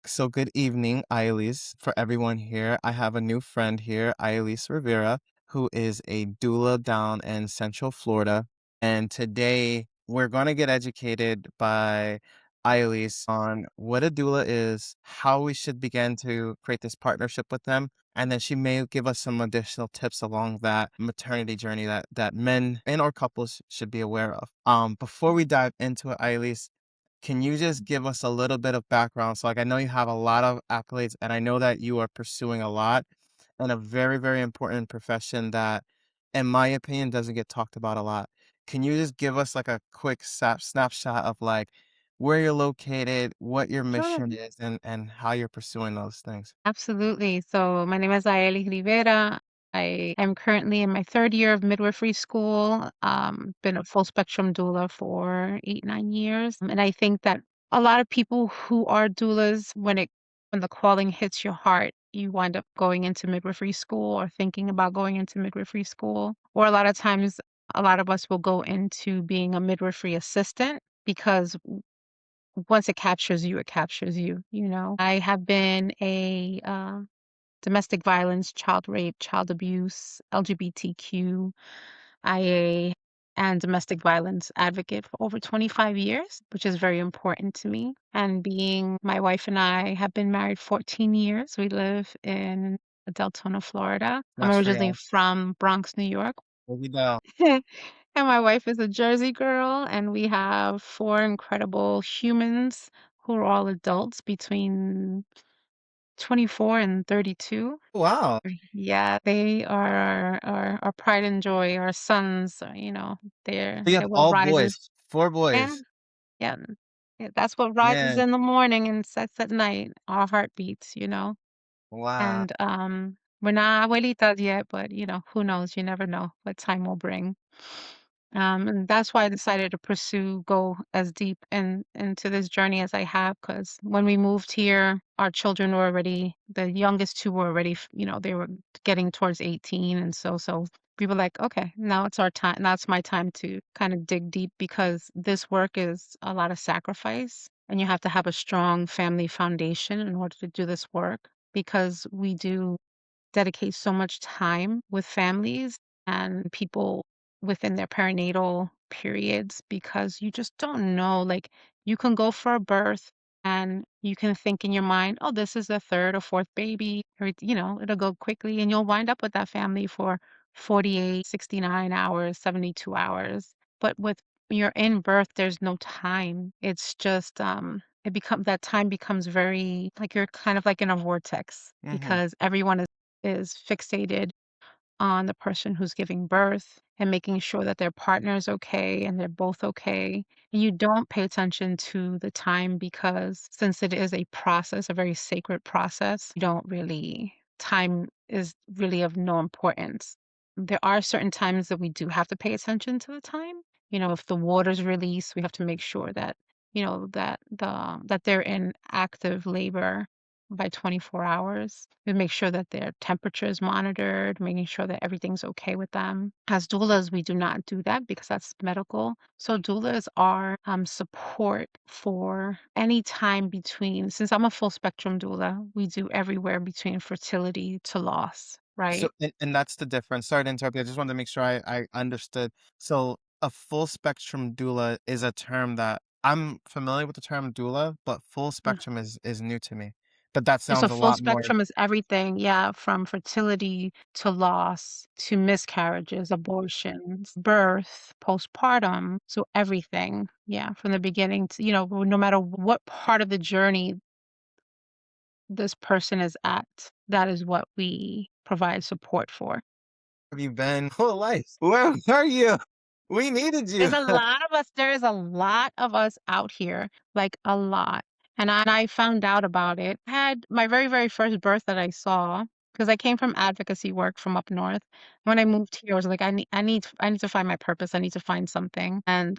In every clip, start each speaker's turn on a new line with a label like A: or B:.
A: So good evening, Ailis. For everyone here, I have a new friend here, Ailis Rivera, who is a doula down in Central Florida. And today we're going to get educated by Ailis on what a doula is, how we should begin to create this partnership with them. And then she may give us some additional tips along that maternity journey that men and or couples should be aware of. Before we dive into it, Ailis, can you just give us a little bit of background? So, like, I know you have a lot of accolades, and I know that you are pursuing a lot in a very, very important profession that, in my opinion, doesn't get talked about a lot. Can you just give us like a quick snapshot of like where you're located, what your
B: Sure,
A: mission is, and how you're pursuing those things?
B: absolutely. So my name is Aeli Rivera. I am currently in my third year of midwifery school. Been a full spectrum doula for 8, 9 years. And I think that a lot of people who are doulas, when the calling hits your heart, you wind up going into midwifery school or thinking about going into midwifery school. Or a lot of times, a lot of us will go into being a midwifery assistant because once it captures you, you know? I have been a domestic violence, child rape, child abuse, LGBTQ, IA, and domestic violence advocate for over 25 years, which is very important to me. And being my wife and I have been married 14 years. We live in Deltona, Florida. I'm
A: That's
B: originally
A: real.
B: from Bronx, New York.
A: What we know.
B: And my wife is a Jersey girl, and we have four incredible humans who are all adults between 24 and 32.
A: Wow.
B: Yeah, they are our pride and joy, our sons,
A: So you
B: they're
A: have
B: what
A: all
B: rises.
A: boys, four
B: Yeah,
A: boys.
B: yeah, yeah, that's what rises
A: Man,
B: in the morning and sets at night, our heartbeats.
A: wow.
B: And we're not abuelitas yet, but who knows? You never know what time will bring. And that's why I decided to go as deep into this journey as I have, because when we moved here, our children were already, the youngest two were already, they were getting towards 18. And so we were like, okay, now it's our time. Now it's my time to kind of dig deep because this work is a lot of sacrifice and you have to have a strong family foundation in order to do this work because we do dedicate so much time with families and people within their perinatal periods because you just don't know. Like, you can go for a birth and you can think in your mind, oh, this is the third or fourth baby, or, it'll go quickly, and you'll wind up with that family for 48, 69 hours, 72 hours. But when you're in birth, there's no time. It's just, that time becomes very like you're kind of like in a vortex
A: Mm-hmm.
B: because everyone is fixated on the person who's giving birth and making sure that their partner is okay and they're both okay. And you don't pay attention to the time because since it is a process, a very sacred process, you don't really, time is really of no importance. There are certain times that we do have to pay attention to the time. If the water's released, we have to make sure that, that they're in active labor by 24 hours. We make sure that their temperature is monitored, making sure that everything's okay with them. As doulas, we do not do that because that's medical. So doulas are support for any time between, since I'm a full spectrum doula, we do everywhere between fertility to loss,
A: So,
B: right?
A: and that's the difference. Sorry to interrupt you. I just wanted to make sure I understood. So, a full spectrum doula is a term that I'm familiar with the term doula, but full spectrum is new to me. But that
B: So
A: sounds a
B: full
A: lot more.
B: spectrum is everything, yeah, from fertility to loss to miscarriages, abortions, birth, postpartum, so everything. Yeah, from the beginning to, no matter what part of the journey this person is at, that is what we provide support for.
A: Have you been whole life? Where are you? We needed you.
B: There is a lot of us out here, like a lot. And I found out about it. I had my very, very first birth that I saw because I came from advocacy work from up north. When I moved here, I was like, I need to find my purpose. I need to find something. And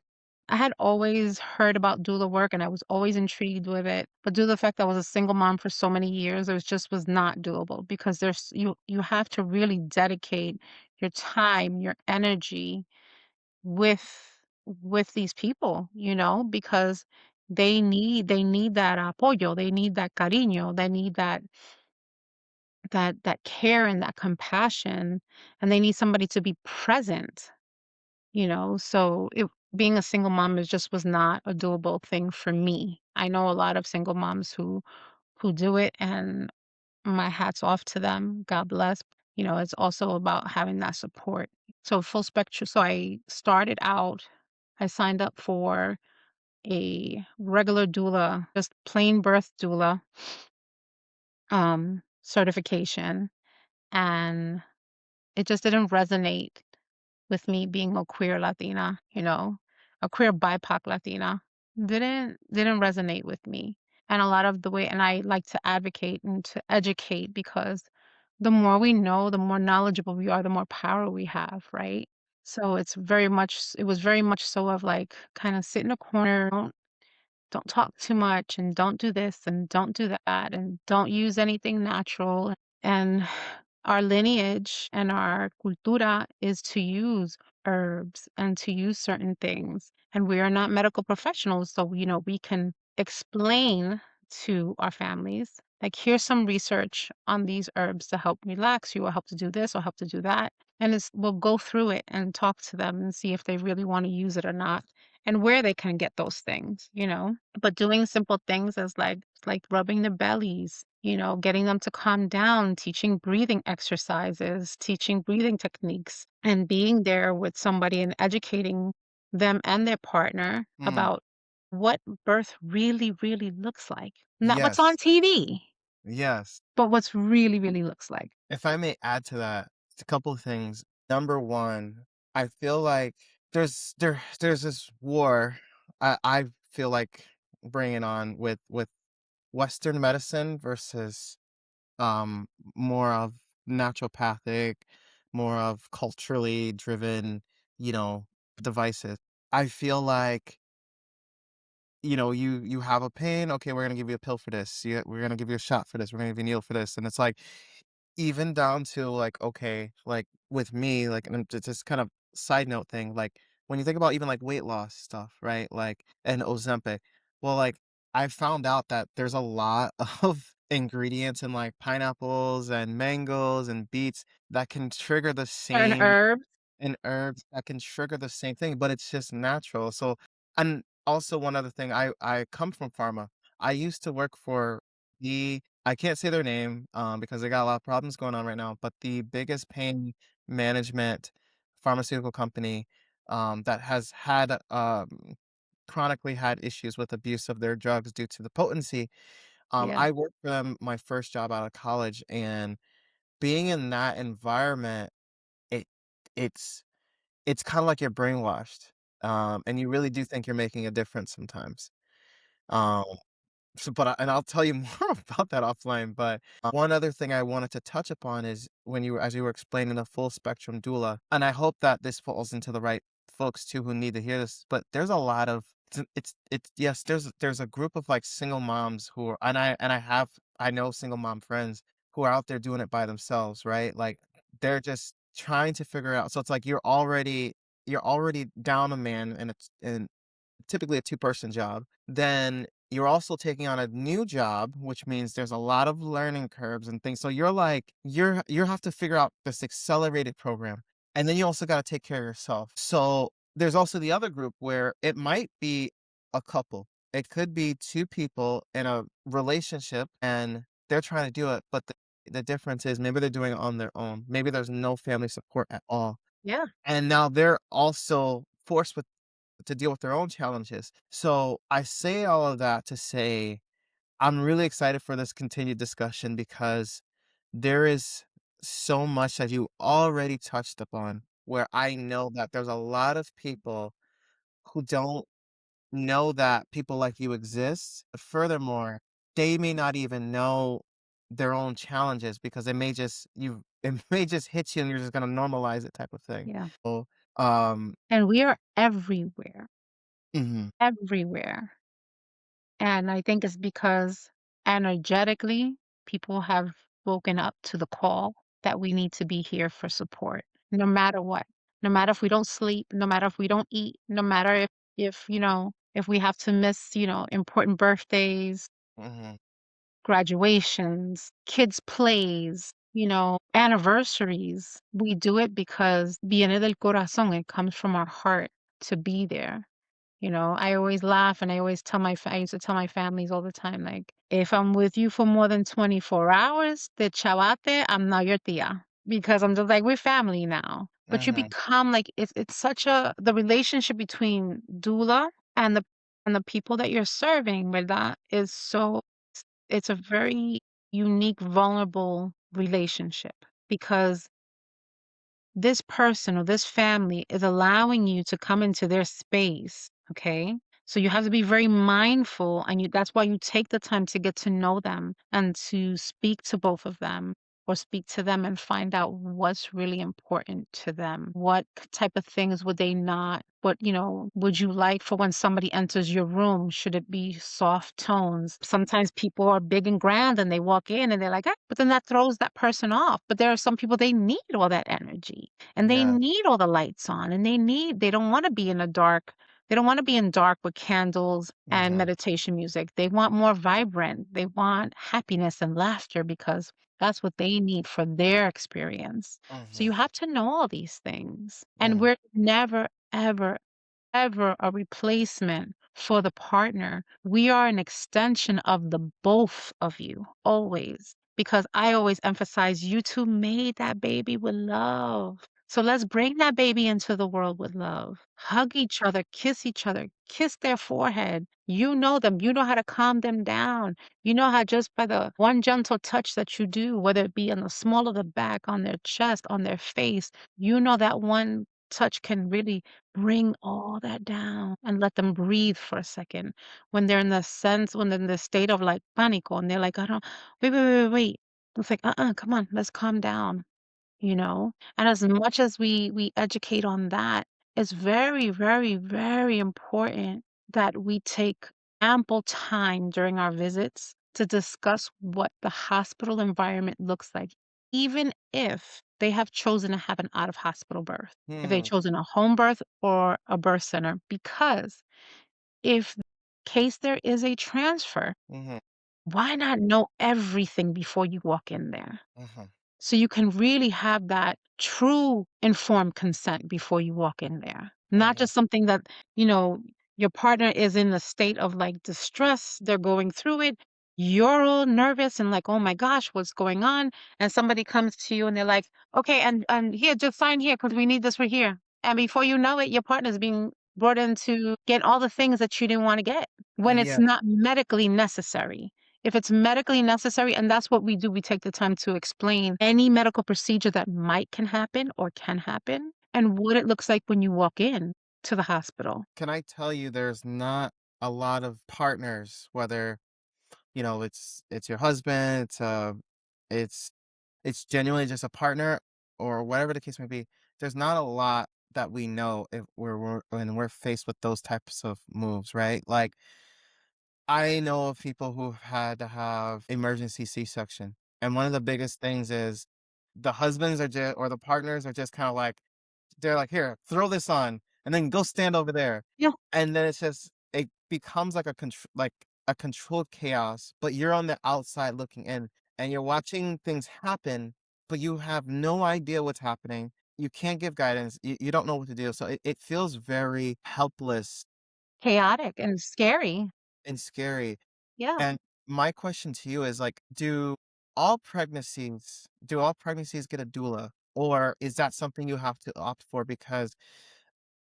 B: I had always heard about doula work and I was always intrigued with it. But due to the fact that I was a single mom for so many years, was not doable because you have to really dedicate your time, your energy with these people, because They need that apoyo, they need that cariño, they need that care and that compassion, and they need somebody to be present, So being a single mom is just was not a doable thing for me. I know a lot of single moms who do it, and my hat's off to them. God bless. It's also about having that support. So full spectrum. So I signed up for a regular doula, just plain birth doula certification, and it just didn't resonate with me being a queer Latina, a queer BIPOC Latina. Didn't resonate with me. And a lot of the way and I like to advocate and to educate because the more we know, the more knowledgeable we are, the more power we have, right? So it was very much so of like kind of sit in a corner, don't talk too much and don't do this and don't do that and don't use anything natural. And our lineage and our cultura is to use herbs and to use certain things. And we are not medical professionals, so we can explain to our families, like, here's some research on these herbs to help relax you or help to do this or help to do that. And we'll go through it and talk to them and see if they really want to use it or not and where they can get those things. But doing simple things as like rubbing their bellies, getting them to calm down, teaching breathing exercises, teaching breathing techniques, and being there with somebody and educating them and their partner
A: Mm,
B: about what birth really, really looks like. Not what's on
A: yes,
B: TV,
A: yes.
B: but what's really, really looks like.
A: If I may add to that, it's a couple of things. Number one, I feel like there's this war I feel like bringing on with Western medicine versus more of naturopathic, more of culturally driven, you know, devices. I feel like you have a pain, okay, we're gonna give you a pill for this. We're gonna give you a shot for this. We're gonna give you a needle for this, and it's like even down to like okay, like with me, like and just kind of side note thing, like when you think about even like weight loss stuff, right? Like and Ozempic, well, like I found out that there's a lot of ingredients in like pineapples and mangoes and beets that can trigger the
B: Certain
A: same
B: herbs.
A: and herbs that can trigger the same thing, but it's just natural. So, and also one other thing, I come from pharma. I used to work for I can't say their name because they got a lot of problems going on right now, but the biggest pain management pharmaceutical company that has had chronically had issues with abuse of their drugs due to the potency.
B: Yeah.
A: I worked for them my first job out of college, and being in that environment, it it's it's kinda like you're brainwashed, and you really do think you're making a difference sometimes. Um, and I'll tell you more about that offline, but, one other thing I wanted to touch upon is when as you were explaining the full spectrum doula, and I hope that this falls into the right folks too who need to hear this, but there's a lot of it's yes, there's a group of, like, single moms who are I know single mom friends who are out there doing it by themselves, right? Like, they're just trying to figure out so it's like you're already down a man, and it's and typically a two-person job. Then you're also taking on a new job, which means there's a lot of learning curves and things. So you're like, you have to figure out this accelerated program. And then you also got to take care of yourself. So there's also the other group where it might be a couple. It could be two people in a relationship and they're trying to do it, but the difference is maybe they're doing it on their own. Maybe there's no family support at all.
B: Yeah.
A: And now they're also forced with to deal with their own challenges. So I say all of that to say I'm really excited for this continued discussion because there is so much that you already touched upon where I know that there's a lot of people who don't know that people like you exist. Furthermore, they may not even know their own challenges because it may just hit you and you're just gonna normalize it type of thing.
B: Yeah.
A: So um
B: And we are everywhere,
A: mhm,
B: everywhere. And I think it's because energetically, people have woken up to the call that we need to be here for support, no matter what. No matter if we don't sleep, no matter if we don't eat, no matter if if we have to miss, important birthdays,
A: Mhm.
B: graduations, kids' plays, anniversaries. We do it because viene del corazón. It comes from our heart to be there. I always laugh and I used to tell my families all the time, like, if I'm with you for more than 24 hours, the chavate, I'm not your tia. Because I'm just like, we're family now. But you
A: Mhm.
B: become like it's such the relationship between doula and the people that you're serving, ¿verdad? Is so it's a very unique, vulnerable relationship because this person or this family is allowing you to come into their space, okay? So you have to be very mindful and that's why you take the time to get to know them and to speak to both of them or speak to them and find out what's really important to them. What type of things would they not would you like for when somebody enters your room? Should it be soft tones? Sometimes people are big and grand and they walk in and they're like, ah, but then that throws that person off. But there are some people they need all that energy and they
A: Yeah.
B: need all the lights on and they don't want to be in a dark they don't want to be in dark with candles and
A: Mhm.
B: meditation music. They want more vibrant. They want happiness and laughter because that's what they need for their experience. So
A: Mhm.
B: you have to know all these things. And
A: Mhm.
B: we're never, ever, ever a replacement for the partner. We are an extension of the both of you, always. Because I always emphasize you two made that baby with love. So let's bring that baby into the world with love. Hug each other, kiss their forehead. You know them. You know how to calm them down. You know how just by the one gentle touch that you do, whether it be on the small of the back, on their chest, on their face, you know that one touch can really bring all that down and let them breathe for a second. When they're in the when they're in the state of like panico and they're like, I don't, wait. It's like, come on, let's calm down, you know? And as much as we educate on that, it's very, very, very important that we take ample time during our visits to discuss what the hospital environment looks like, even if they have chosen to have an out of hospital birth, if they've
A: Hmm.
B: chosen a home birth or a birth center, because if case there is a transfer,
A: Mhm.
B: why not know everything before you walk in there?
A: Mhm.
B: So you can really have that true informed consent before you walk in there. Not
A: Mhm.
B: just something that, you know, your partner is in a state of like distress, they're going through it. You're all nervous and like, oh my gosh, what's going on? And somebody comes to you and they're like, okay, and here, just sign here because we need this right here. And before you know it, your partner's being brought in to get all the things that you didn't want to get when it's
A: Yeah.
B: not medically necessary. If it's medically necessary, and that's what we do, we take the time to explain any medical procedure that might can happen or can happen and what it looks like when you walk in to the hospital.
A: Can I tell you there's not a lot of partners, whether, it's your husband, it's it's genuinely just a partner or whatever the case may be. There's not a lot that we know if we're when we're faced with those types of moves, right? Like I know of people who've had to have emergency C-section. And one of the biggest things is the husbands are just or the partners are just kind of like they're like, "Here, throw this on, and then go stand over there."
B: Yeah,
A: And then it becomes like a controlled chaos, but you're on the outside looking in, and you're watching things happen, but you have no idea what's happening. You can't give guidance. You don't know what to do. So it feels very helpless
B: chaotic and scary.
A: and scary.
B: Yeah.
A: And my question to you is like, do all pregnancies get a doula? Or is that something you have to opt for because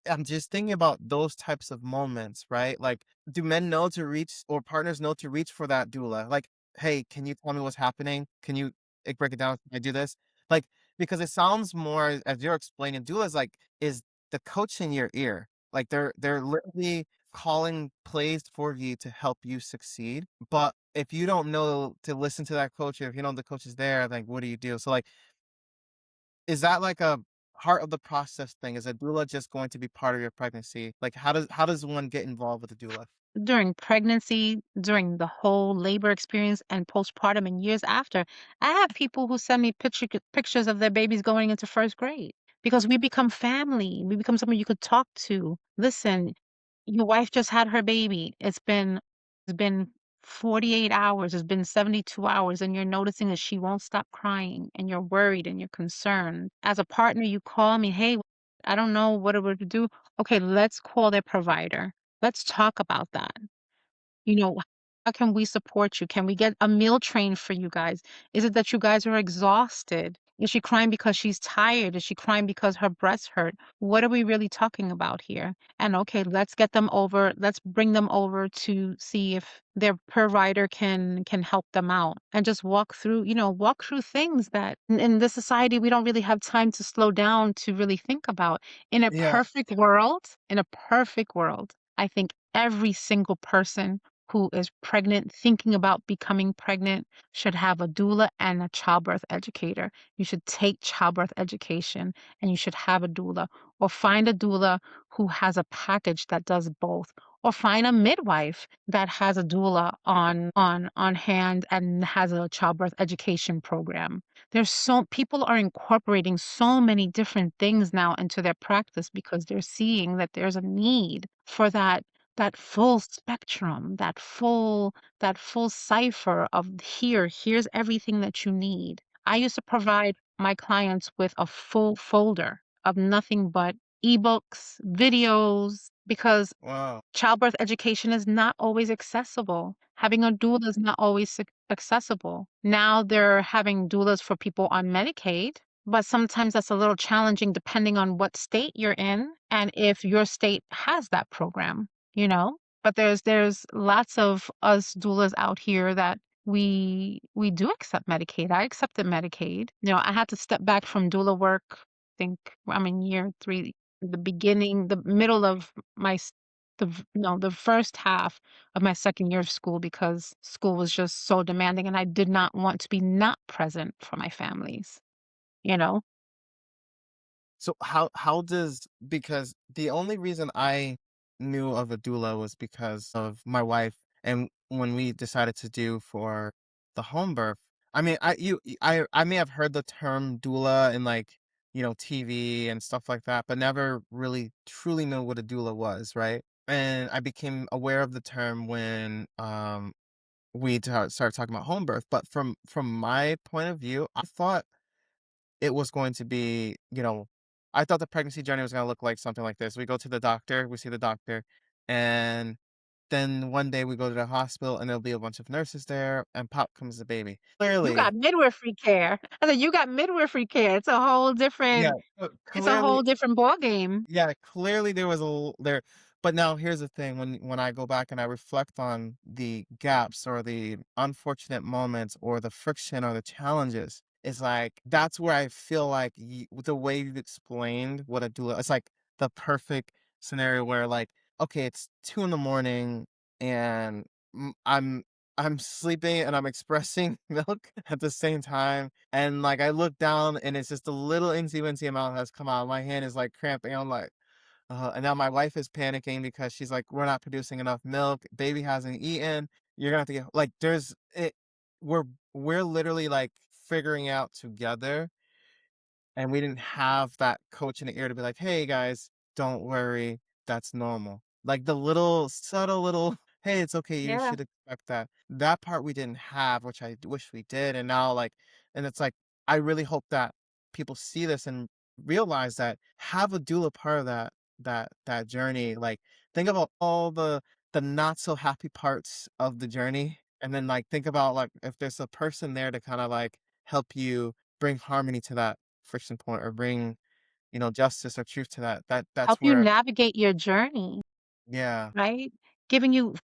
A: I'm just thinking about those types of moments, right? Like, do men know to reach or partners know to reach for that doula? Like, hey, can you tell me what's happening? Can you break it down? Can I do this? Like, because it sounds more as you're explaining, doula's like is the coach in your ear. Like they're literally calling plays for you to help you succeed. But if you don't know to listen to that coach, or if you know the coach is there, like what do you do? So like is that like a part of the process thing? Is a doula just going to be part of your pregnancy? Like, how does one get involved with a doula?
B: During pregnancy, during the whole labor experience and postpartum and years after, I have people who send me pictures of their babies going into first grade because we become family. We become someone you could talk to. Listen, your wife just had her baby. It's been 48 hours, it's been 72 hours, and you're noticing that she won't stop crying, and you're worried and you're concerned. As a partner, you call me, "Hey, I don't know what it would do." Okay, let's call their provider. Let's talk about that. You know, how can we support you? Can we get a meal train for you guys? Is it that you guys are exhausted? Is she crying because she's tired? Is she crying because her breasts hurt? What are we really talking about here? And okay, let's get them over. Let's bring them over to see if their provider can help them out and just walk through things that in this society we don't really have time to slow down to really think about.
A: Yeah.
B: In a perfect world, I think every single person who is pregnant, thinking about becoming pregnant, should have a doula and a childbirth educator. You should take childbirth education and you should have a doula, or find a doula who has a package that does both, or find a midwife that has a doula on hand and has a childbirth education program. There's so people are incorporating so many different things now into their practice because they're seeing that there's a need for that full spectrum, that full cipher of here's everything that you need. I used to provide my clients with a full folder of nothing but ebooks, videos, because
A: Wow.
B: childbirth education is not always accessible. Having a doula is not always accessible. Now they're having doulas for people on Medicaid, but sometimes that's a little challenging depending on what state you're in and if your state has that program, you know? But there's lots of us doulas out here that we do accept Medicaid. I accepted Medicaid. I had to step back from doula work. I think I'm in year 3, the middle of my no, the first half of my second year of school, because school was just so demanding and I did not want to be not present for my families, you know?
A: So how does because the only reason I knew of a doula was because of my wife and when we decided to do for the home birth. I mean, I may have heard the term doula in like, TV and stuff like that, but never really truly know what a doula was, right? And I became aware of the term when we started talking about home birth, but from my point of view, I thought it was going to be, I thought the pregnancy journey was gonna look like something like this. We go to the doctor, we see the doctor, and then one day we go to the hospital and there'll be a bunch of nurses there and pop comes the baby.
B: You
A: Clearly,
B: got midwifery care. I said, "You got midwifery care."
A: yeah,
B: It's a whole
A: clearly,
B: different ballgame.
A: yeah, clearly there was a there, but now here's the thing, when I go back and I reflect on the gaps or the unfortunate moments or the friction or the challenges, it's like that's where I feel like the way you've explained what a doula, it's like the perfect scenario where like, okay, it's 2 in the morning and I'm sleeping and I'm expressing milk at the same time. And like I look down and it's just a little insy wincy amount has come out. My hand is like cramping. I'm like, and now my wife is panicking because she's like, we're not producing enough milk. Baby hasn't eaten. You're gonna have to get like there's it we're we're literally like figuring out together and we didn't have that coach in the ear to be like, "Hey guys, don't worry, that's normal." Like the little subtle little, "Hey, it's okay, you
B: Yeah.
A: should expect that." That part we didn't have, which I wish we did. And now like and it's like I really hope that people see this and realize that have a doula part of that journey. Like think about all the not so happy parts of the journey and then like think about like if there's a person there to kind of like help you bring harmony to that friction point or bring, justice or truth to that's
B: Help you
A: where
B: navigate your journey,
A: yeah,
B: right? Giving you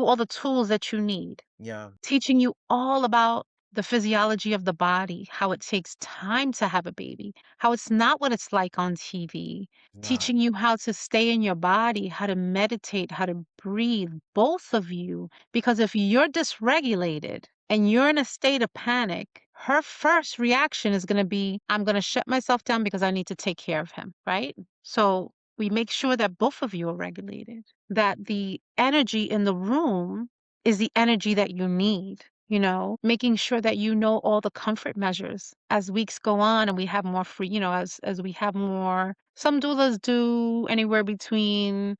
B: all the tools that you need.
A: yeah,
B: Teaching you all about the physiology of the body, how it takes time to have a baby, how it's not what it's like on TV,
A: not.
B: teaching you how to stay in your body, how to meditate, how to breathe, both of you. Because if you're dysregulated and you're in a state of panic, her first reaction is going to be, I'm going to shut myself down because I need to take care of him, right? So we make sure that both of you are regulated, that the energy in the room is the energy that you need, making sure that you know all the comfort measures as weeks go on and we have more free, as we have more. Some doulas do anywhere between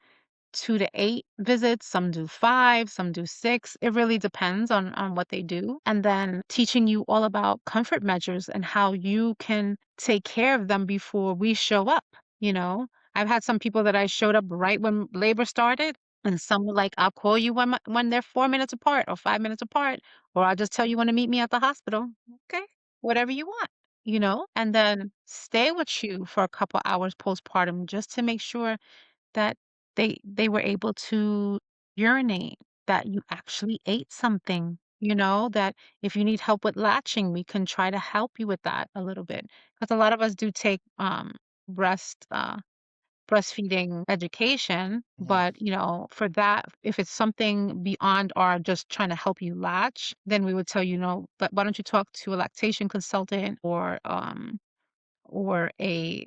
B: 2 to 8 visits, some do 5, some do 6. It really depends on what they do. And then teaching you all about comfort measures and how you can take care of them before we show up, you know? I've had some people that I showed up right when labor started, and some were like, "I'll call you when they're 4 minutes apart or 5 minutes apart, or I'll just tell you when to meet me at the hospital." Okay, whatever you want, you know? And then stay with you for a couple hours postpartum just to make sure that they were able to urinate, that you actually ate something, you know, that if you need help with latching, we can try to help you with that a little bit. Because a lot of us do take, breast breastfeeding education,
A: Mhm.
B: but, you know, for that, if it's something beyond our just trying to help you latch, then we would tell you, "No, but why don't you talk to a lactation consultant or a,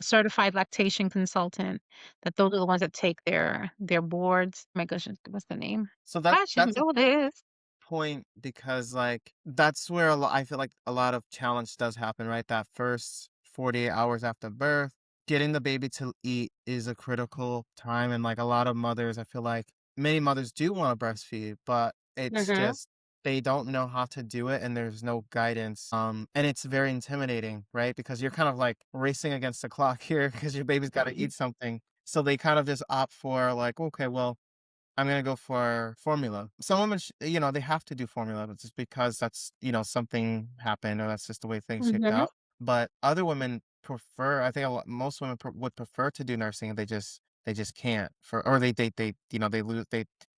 B: certified lactation consultant," that those are the ones that take their boards. My gosh, what's the name?
A: So
B: I should
A: that's a
B: know this.
A: point because like that's where a lot I feel like a lot of challenge does happen, right? That first 48 hours after birth, getting the baby to eat is a critical time. And like a lot of mothers, I feel like many mothers do want to breastfeed, but it's
B: Mhm,
A: just they don't know how to do it and there's no guidance. And it's very intimidating, right? Because you're kind of like racing against the clock here because your baby's got to
B: mhm,
A: eat something. So they kind of just opt for like, okay, well, I'm gonna go for formula. Some women, they have to do formula, but just because that's, something happened or that's just the way things shaped
B: mhm.
A: out. But other women prefer, I think most women would prefer to do nursing. They just can't or they lose,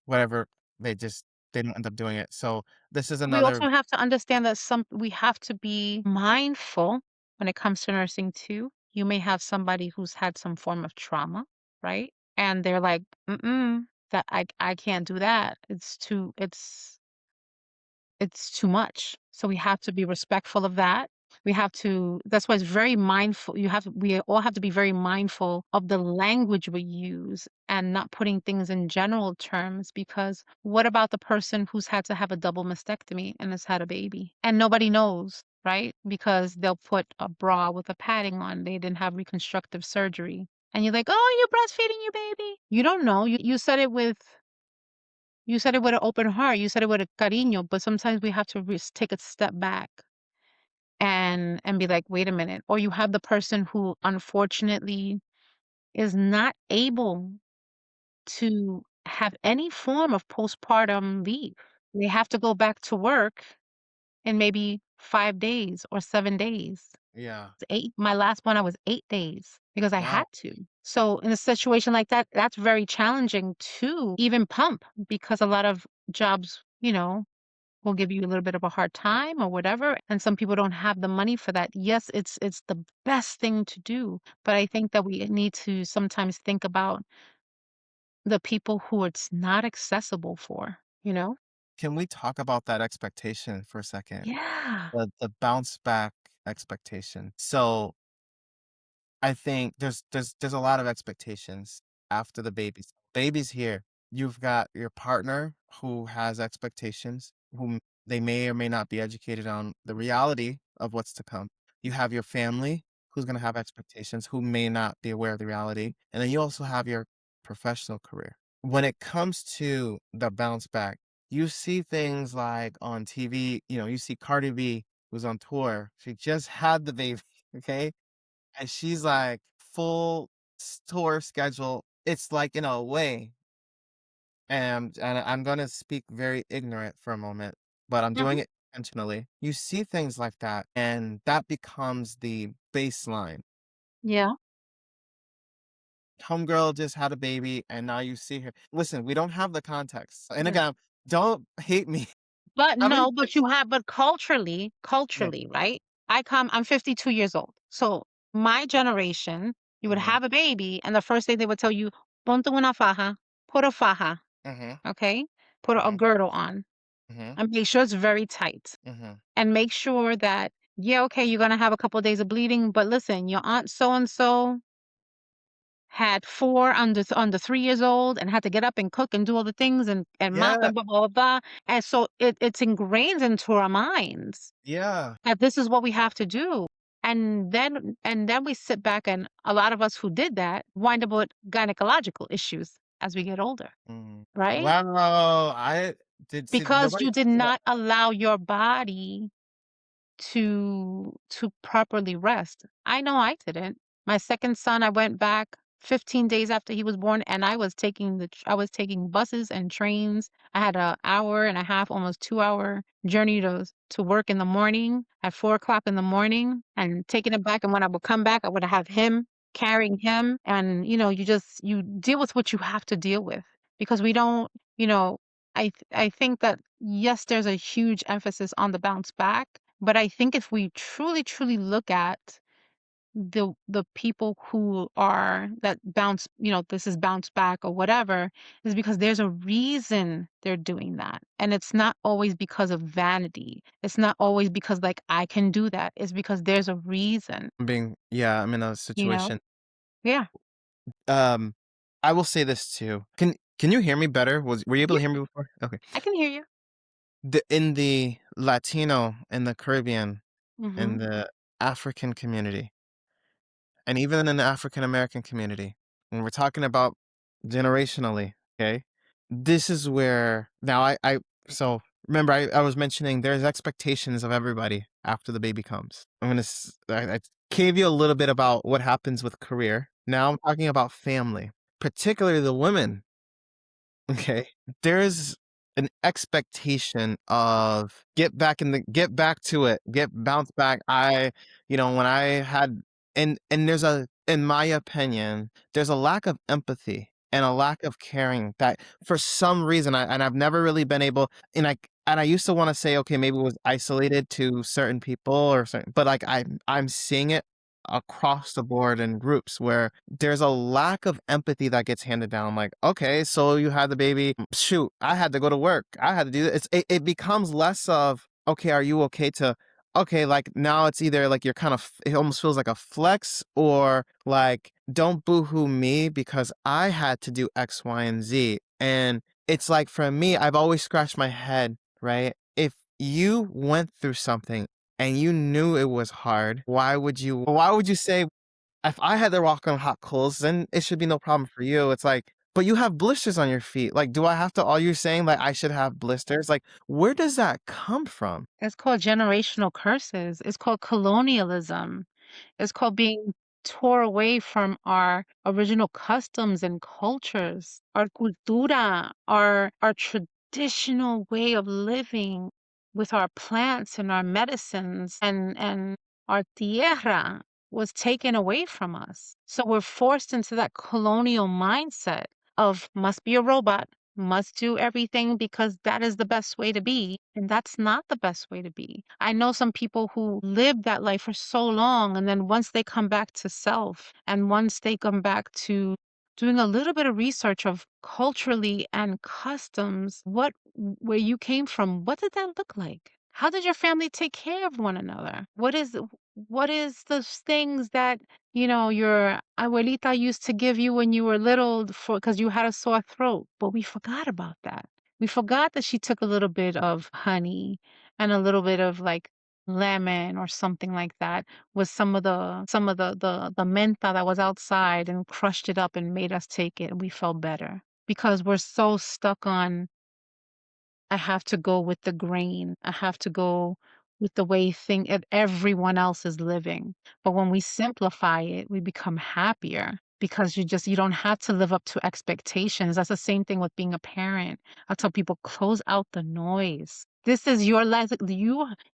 A: whatever, they just, they don't end up doing it. So this is
B: We
A: another,
B: also have to understand that we have to be mindful when it comes to nursing too. You may have somebody who's had some form of trauma, right? And they're like, "Mm-mm, that I can't do that. It's too much." So we have to be respectful of that. That's why it's very mindful. We all have to be very mindful of the language we use and not putting things in general terms, because what about the person who's had to have a double mastectomy and has had a baby and nobody knows, right? Because they'll put a bra with a padding on. They didn't have reconstructive surgery. And you're like, "Oh, you're breastfeeding your baby." You don't know. You said it with an open heart, you said it with a cariño, but sometimes we have to take a step back and be like, "Wait a minute." Or you have the person who unfortunately is not able to have any form of postpartum leave. They have to go back to work in maybe 5 days or 7 days.
A: yeah,
B: 8 my last one, I was 8 days because I
A: wow.
B: had to. So in a situation like that, that's very challenging to even pump, because a lot of jobs, will give you a little bit of a hard time or whatever, and some people don't have the money for that. Yes, it's the best thing to do, but I think that we need to sometimes think about the people who it's not accessible for, you know?
A: Can we talk about that expectation for a second?
B: Yeah.
A: The bounce back expectation. So I think there's a lot of expectations after the baby's here. You've got your partner who has expectations, whom they may or may not be educated on the reality of what's to come. You have your family who's going to have expectations who may not be aware of the reality, and then you also have your professional career. When it comes to the bounce back, you see things like on TV, you see Cardi B who's on tour. She just had the baby, okay? And she's like, full tour schedule. It's like in a way, and I'm gonna speak very ignorant for a moment, but I'm
B: Mhm.
A: doing it intentionally. You see things like that, and that becomes the baseline.
B: Yeah.
A: Homegirl just had a baby, and now you see her. Listen, we don't have the context. And
B: Mm.
A: again, don't hate me.
B: But
A: How many
B: no, but
A: kids? Yeah.
B: culturally, right? I'm 52 years old. So my generation, you would
A: Mhm.
B: have a baby, and the first thing they would tell you, "Ponte una faja," put a faja,
A: Mhm.
B: okay? Put a
A: Mhm.
B: girdle on
A: Mhm.
B: and make sure it's very tight,
A: Mhm.
B: and make sure that, yeah, okay, you're gonna have a couple of days of bleeding, but listen, your aunt so and so had 4 under 3 years old and had to get up and cook and do all the things and mop
A: Yeah.
B: and blah, blah, blah, blah, and so it's ingrained into our minds
A: Yeah.
B: that this is what we have to do, and then we sit back, and a lot of us who did that wind up with gynecological issues as we get older,
A: Mm.
B: right?
A: Wow, I did see
B: Because
A: nobody
B: you did
A: told me that.
B: not allow your body to properly rest. I know I didn't. My second son, I went back 15 days after he was born, and I was taking buses and trains. I had an hour and a half, almost 2 hour journey to work in the morning at 4 o'clock in the morning, and taking it back. And when I would come back, I would have him carrying him, and you deal with what you have to deal with because we don't. You know, I think that yes, there's a huge emphasis on the bounce back, but I think if we truly, truly look at the people who are that bounce, this is bounce back or whatever, is because there's a reason they're doing that. And it's not always because of vanity. It's not always because like I can do that. It's because there's a reason,
A: Yeah, I'm in a
B: you know?
A: situation.
B: Yeah.
A: Um, I will say this too. Can you hear me better? Were you able
B: Yeah,
A: to hear me before? Okay.
B: I can hear you.
A: In the Latino, in the Caribbean, in
B: Mhm.
A: the African community, and even in the African American community, when we're talking about generationally, okay? This is where now I so remember I was mentioning there's expectations of everybody after the baby comes. I gave you a little bit about what happens with career. Now I'm talking about family, particularly the women. Okay. There's an expectation of get back to it, get bounce back. When I had and there's a in my opinion, there's a lack of empathy and a lack of caring that for some reason I've never really been able and I used to want to say, okay, maybe it was isolated to certain people or certain, but like I'm seeing it across the board in groups where there's a lack of empathy that gets handed down. Like, okay, so you had the baby. Shoot, I had to go to work. I had to do this. It becomes less of, okay, are you okay to, okay, like now it's either like you're kind of, it almost feels like a flex or like, don't boohoo me because I had to do X, Y, and Z. And it's like for me, I've always scratched my head, right? If you went through something and you knew it was hard, why would you say, if I had to walk on hot coals, then it should be no problem for you. It's like, but you have blisters on your feet. Like, do I have to, are you saying like I should have blisters? Like, where does that come from?
B: It's called generational curses. It's called colonialism. It's called being tore away from our original customs and cultures, our cultura, our traditional way of living with our plants and our medicines and our tierra was taken away from us. So we're forced into that colonial mindset of must be a robot, must do everything because that is the best way to be. And that's not the best way to be. I know some people who live that life for so long, and then once they come back to self, and once they come back to doing a little bit of research of culturally and customs, where you came from, what did that look like? How did your family take care of one another? What is those things that your abuelita used to give you when you were little for because you had a sore throat, but we forgot about that. We forgot that she took a little bit of honey and a little bit of like lemon or something like that with some of the menta that was outside and crushed it up and made us take it and we felt better because we're so stuck on I have to go with the grain. I have to go with the way everyone else is living. But when we simplify it, we become happier because you don't have to live up to expectations. That's the same thing with being a parent. I tell people close out the noise. This is your legacy.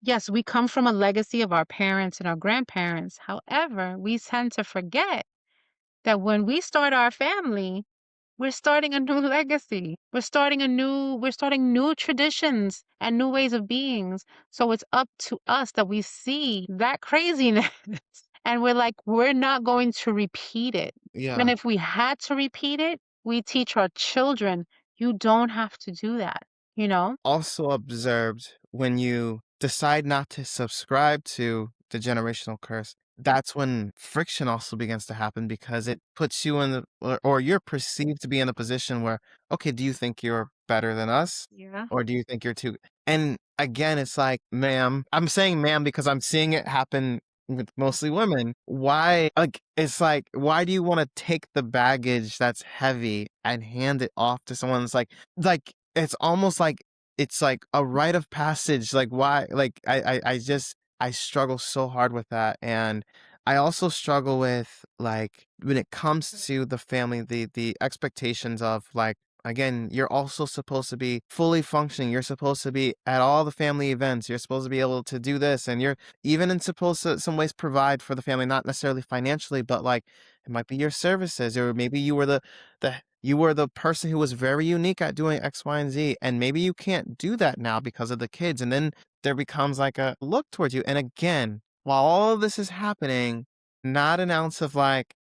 B: Yes, we come from a legacy of our parents and our grandparents. However, we tend to forget that when we start our family, we're starting a new legacy. We're starting new traditions and new ways of beings. So it's up to us that we see that craziness and we're like, we're not going to repeat it. And
A: Yeah.
B: if we had to repeat it, we teach our children, you don't have to do that, you know?
A: Also observed when you decide not to subscribe to the generational curse, that's when friction also begins to happen because it puts you in or you're perceived to be in a position where, okay, do you think you're better than us?
B: Yeah.
A: Or do you think you're too? And again, it's like, ma'am, I'm saying ma'am because I'm seeing it happen with mostly women, why it's like, why do you wanna take the baggage that's heavy and hand it off to someone that's it's almost like it's like a rite of passage, like, why I just I struggle so hard with that, and I also struggle with, like, when it comes to the family, the expectations of, like, again, you're also supposed to be fully functioning, you're supposed to be at all the family events, you're supposed to be able to do this, and you're even in supposed to some ways provide for the family, not necessarily financially, but, like, it might be your services, or maybe you were the person who was very unique at doing X, Y, and Z, and maybe you can't do that now because of the kids, and then there becomes, like, a look towards you, and again, while all of this is happening, not an ounce of, like,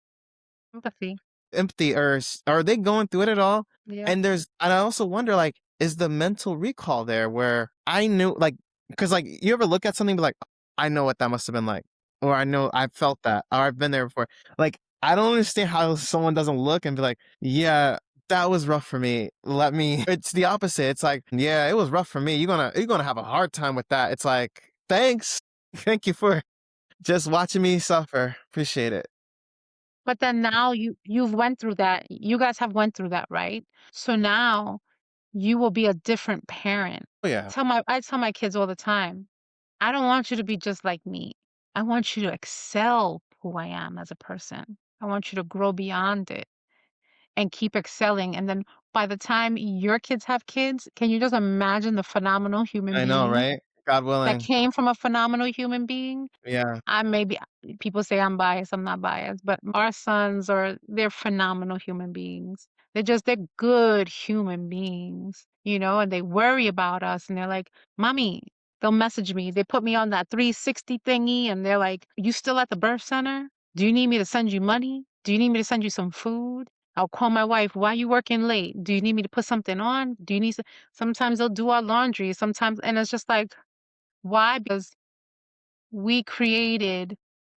B: Empathy.
A: empathy, or are they going through it at all?
B: Yeah.
A: And I also wonder, like, is the mental recall there where I knew, like, because, like, you ever look at something and be like, "I know what that must have been like," or "I know I felt that," or "I've been there before." Like, I don't understand how someone doesn't look and be like, "Yeah, that was rough for me. Let me." It's the opposite. It's like, "Yeah, it was rough for me. You're gonna have a hard time with that." It's like, "Thanks. Thank you for just watching me suffer. Appreciate it."
B: But then now you've went through that. You guys have went through that, right? So now you will be a different parent.
A: Oh, yeah.
B: I tell my kids all the time, I don't want you to be just like me. I want you to excel who I am as a person. I want you to grow beyond it and keep excelling. And then by the time your kids have kids, can you just imagine the phenomenal human
A: I know,
B: being
A: right? God
B: that
A: willing.
B: came from a phenomenal human being?
A: Yeah.
B: I maybe people say I'm biased, I'm not biased, but our sons are they're phenomenal human beings. They're good human beings, and they worry about us and they're like, "Mommy," they'll message me. They put me on that 360 thingy and they're like, "You still at the birth center? Do you need me to send you money? Do you need me to send you some food?" I'll call my wife, "Why you working late? Do you need me to put something on? Do you need sometimes they'll do our laundry, sometimes and it's just like, why? Because we created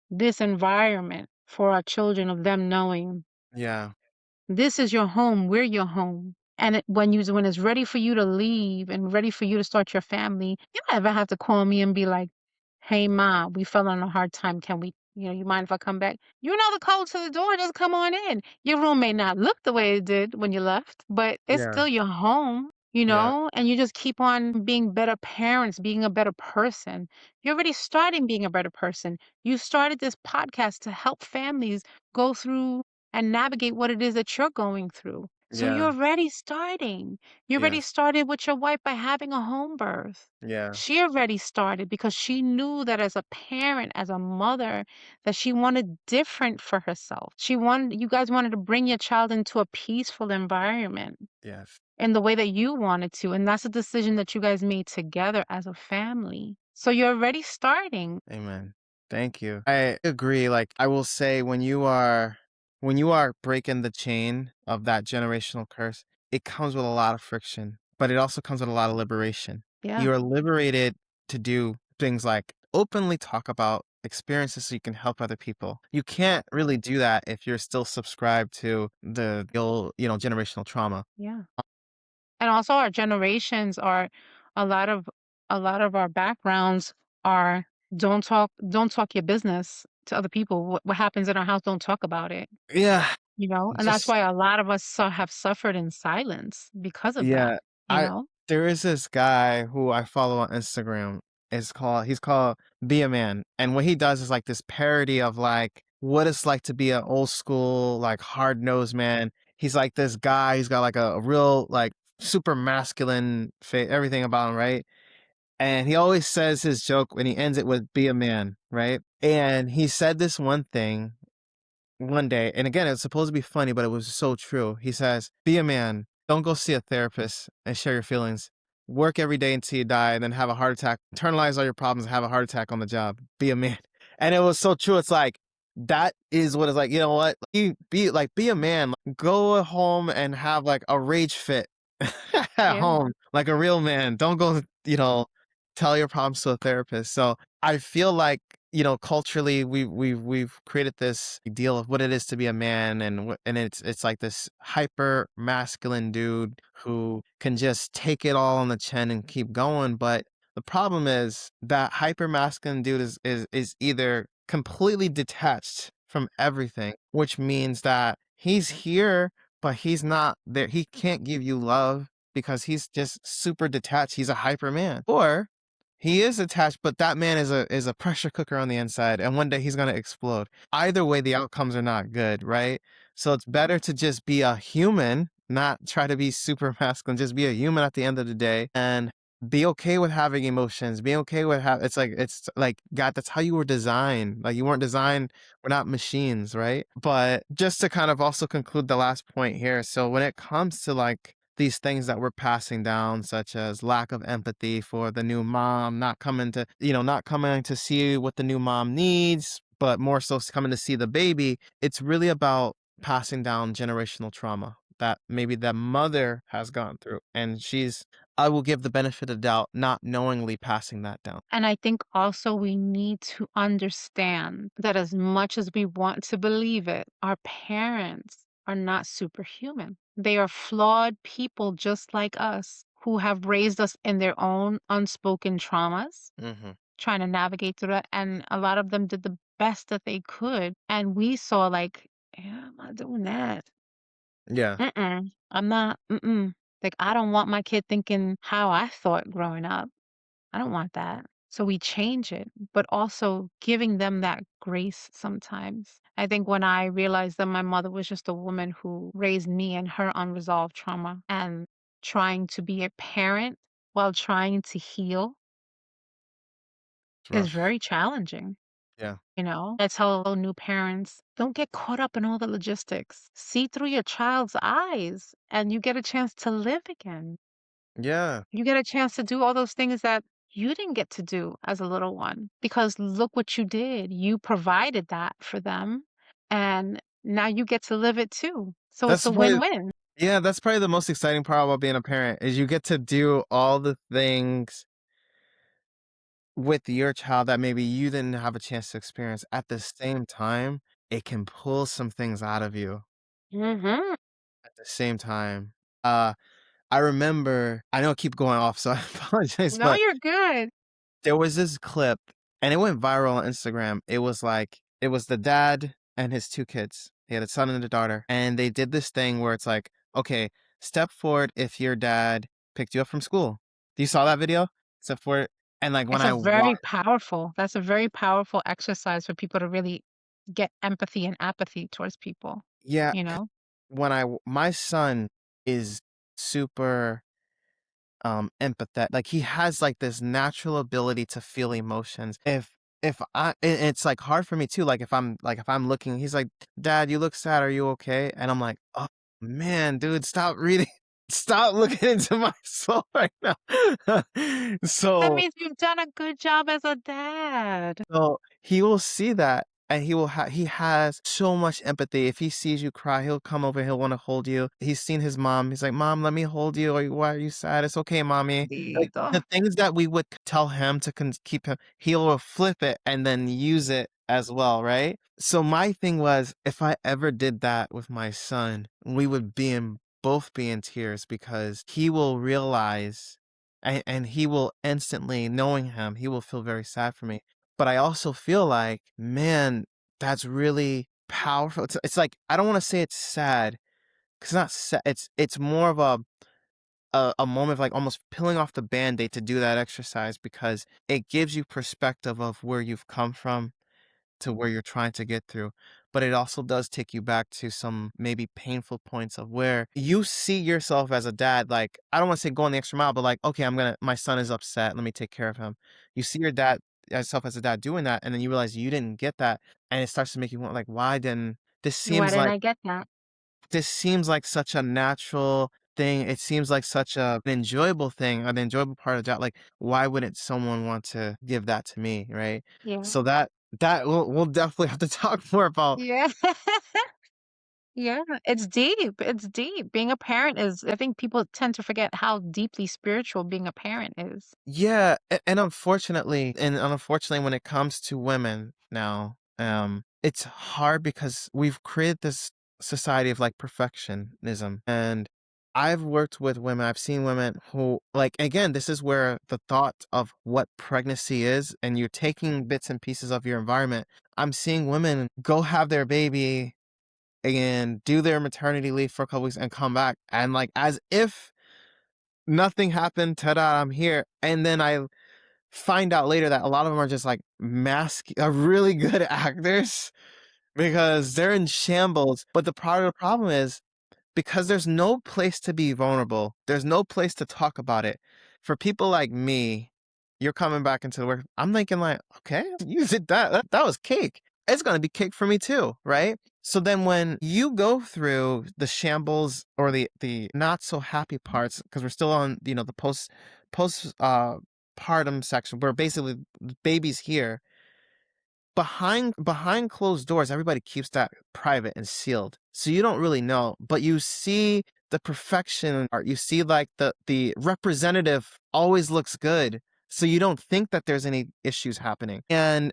B: this environment for our children of them knowing
A: Yeah.
B: this is your home, we're your home. And when it's ready for you to leave and ready for you to start your family, you don't ever have to call me and be like, "Hey ma, we fell on a hard time. Can we, you mind if I come back?" You know the code to the door, just come on in. Your room may not look the way it did when you left, but it's
A: Yeah.
B: still your home,
A: Yeah.
B: and you just keep on being better parents, being a better person. You're already starting being a better person. You started this podcast to help families go through and navigate what it is that you're going through. So you're
A: Yeah.
B: already starting. You already
A: Yes.
B: started with your wife by having a home birth.
A: Yeah.
B: She already started because she knew that as a parent, as a mother, that she wanted different for herself. You guys wanted to bring your child into a peaceful environment
A: Yes.
B: in the way that you wanted to. And that's a decision that you guys made together as a family. So you're already starting.
A: Amen. Thank you. I agree. Like, I will say, when you are breaking the chain of that generational curse, it comes with a lot of friction, but it also comes with a lot of liberation.
B: Yeah.
A: You are liberated to do things like openly talk about experiences so you can help other people. You can't really do that if you're still subscribed to the old, generational trauma.
B: Yeah. And also our generations are a lot of our backgrounds are don't talk your business to other people. What happens in our house, don't talk about it,
A: Yeah.
B: and that's
A: Just
B: why a lot of us have suffered in silence because of that,
A: Yeah,
B: you
A: I
B: know?
A: there is this guy who I follow on Instagram. He's called Be a Man, and what he does is like this parody of like what it's like to be an old school like hard nosed man. He's like this guy. He's got like a real like super masculine face, everything about him, right? And he always says his joke when he ends it with "Be a man," right? And he said this one thing one day, and again, it's supposed to be funny, but it was so true. He says, "Be a man. Don't go see a therapist and share your feelings. Work every day until you die, and then have a heart attack. Internalize all your problems and have a heart attack on the job. Be a man." And it was so true. It's like that is what it's like. You know what? Be a man. Like, go home and have like a rage fit at
B: Yeah,
A: home, like a real man. Don't go. Tell your problems to a therapist. So I feel like culturally we've created this ideal of what it is to be a man, and it's like this hyper masculine dude who can just take it all on the chin and keep going. But the problem is that hyper masculine dude is either completely detached from everything, which means that he's here, but he's not there. He can't give you love because he's just super detached. He's a hyper man. Or he is attached, but that man is a pressure cooker on the inside, and one day he's gonna explode. Either way, the outcomes are not good, right? So it's better to just be a human, not try to be super masculine. Just be a human at the end of the day, and be okay with having emotions. Be okay with it's like God. That's how you were designed. Like you weren't designed. We're not machines, right? But just to kind of also conclude the last point here. So when it comes to like these things that we're passing down, such as lack of empathy for the new mom, not coming to see what the new mom needs, but more so coming to see the baby, it's really about passing down generational trauma that maybe the mother has gone through. And I will give the benefit of doubt, not knowingly passing that down.
B: And I think also we need to understand that as much as we want to believe it, our parents are not superhuman. They are flawed people just like us who have raised us in their own unspoken traumas,
A: Hmm.
B: trying to navigate through that. And a lot of them did the best that they could. And we saw, like, yeah, I'm not doing that.
A: Yeah.
B: I'm not, like, I don't want my kid thinking how I thought growing up. I don't want that. So we change it, but also giving them that grace sometimes. I think when I realized that my mother was just a woman who raised me in her unresolved trauma and trying to be a parent while trying to heal
A: It's
B: is
A: rough.
B: very challenging.
A: Yeah.
B: I tell new parents, don't get caught up in all the logistics. See through your child's eyes and you get a chance to live again.
A: Yeah.
B: You get a chance to do all those things that you didn't get to do as a little one because look what you did. You provided that for them, and now you get to live it too. So it's
A: That's
B: a
A: probably
B: win-win.
A: Yeah, that's probably the most exciting part about being a parent is you get to do all the things with your child that maybe you didn't have a chance to experience. At the same time, it can pull some things out of you
B: Mhm.
A: at the same time. I know I keep going off, so I apologize,
B: No,
A: but
B: you're good.
A: there was this clip and it went viral on Instagram. It was the dad and his two kids. He had a son and a daughter. And they did this thing where it's like, okay, step forward if your dad picked you up from school. You saw that video? Step forward. And like when
B: It's a
A: I
B: very
A: watched,
B: powerful that's a very powerful exercise for people to really get empathy and apathy towards people,
A: yeah,
B: you know?
A: my son is super empathetic. Like he has like this natural ability to feel emotions. It's like hard for me too. Like if I'm looking, he's like, "Dad, you look sad. Are you okay?" And I'm like, "Oh man, dude, stop reading." Stop looking into my soul right now.
B: That
A: so
B: means you've done a good job as a dad.
A: so he will see that and he has so much empathy. If he sees you cry, he'll come over, he'll want to hold you. He's seen his mom. He's like, "Mom, let me hold you." Or why are you sad? It's okay, mommy. Like
B: Dito.
A: the things that we would tell him to keep him, he'll flip it and then use it as well, right? So my thing was, if I ever did that with my son, we would both be in tears because he will realize and he will instantly, knowing him, he will feel very sad for me. But I also feel like, man, that's really powerful. It's like I don't want to say it's sad because it's not sad. It's more of a moment of like almost peeling off the band-aid to do that exercise because it gives you perspective of where you've come from to where you're trying to get through. But it also does take you back to some maybe painful points of where you see yourself as a dad. Like, I don't want to say going the extra mile, but like, okay, my son is upset. Let me take care of him. You see yourself as a dad doing that. And then you realize you didn't get that. And it starts to make you want, like, why didn't this
B: Why
A: seems
B: didn't
A: like,
B: I get that?
A: this seems like such a natural thing. It seems like such an enjoyable thing, an enjoyable part of that. Like, why wouldn't someone want to give that to me, right?
B: Yeah.
A: So that we'll definitely have to talk more about.
B: Yeah. Yeah, it's deep. It's deep. Being a parent is I think people tend to forget how deeply spiritual being a parent is.
A: Yeah, and unfortunately, when it comes to women now, it's hard because we've created this society of like perfectionism, and I've worked with women, I've seen women who, like, again, this is where the thought of what pregnancy is, and you're taking bits and pieces of your environment. I'm seeing women go have their baby and do their maternity leave for a couple weeks and come back and, like, as if nothing happened, ta-da, I'm here. And then I find out later that a lot of them are just like are really good actors because they're in shambles. But the part of the problem is because there's no place to be vulnerable, there's no place to talk about it. For people like me, you're coming back into the work. I'm thinking like, okay, you did that. That was cake. It's gonna be cake for me too, right? So then when you go through the shambles or the not so happy parts, because we're still on, the post partum section where basically the baby's here, behind closed doors, everybody keeps that private and sealed. So you don't really know, but you see the perfection art. You see like the representative always looks good. So you don't think that there's any issues happening. And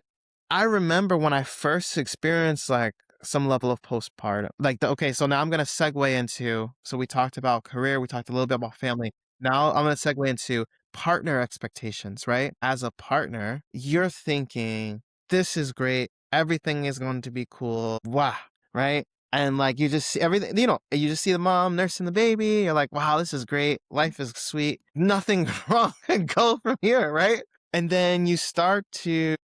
A: I remember when I first experienced like some level of postpartum. Like okay, so now I'm gonna segue into, so we talked about career, we talked a little bit about family. Now I'm gonna segue into partner expectations, right? As a partner, you're thinking this is great. Everything is going to be cool. Wow. Right. And like you just see everything, you just see the mom nursing the baby. You're like, wow, this is great. Life is sweet. Nothing wrong. And go from here. Right. And then you start to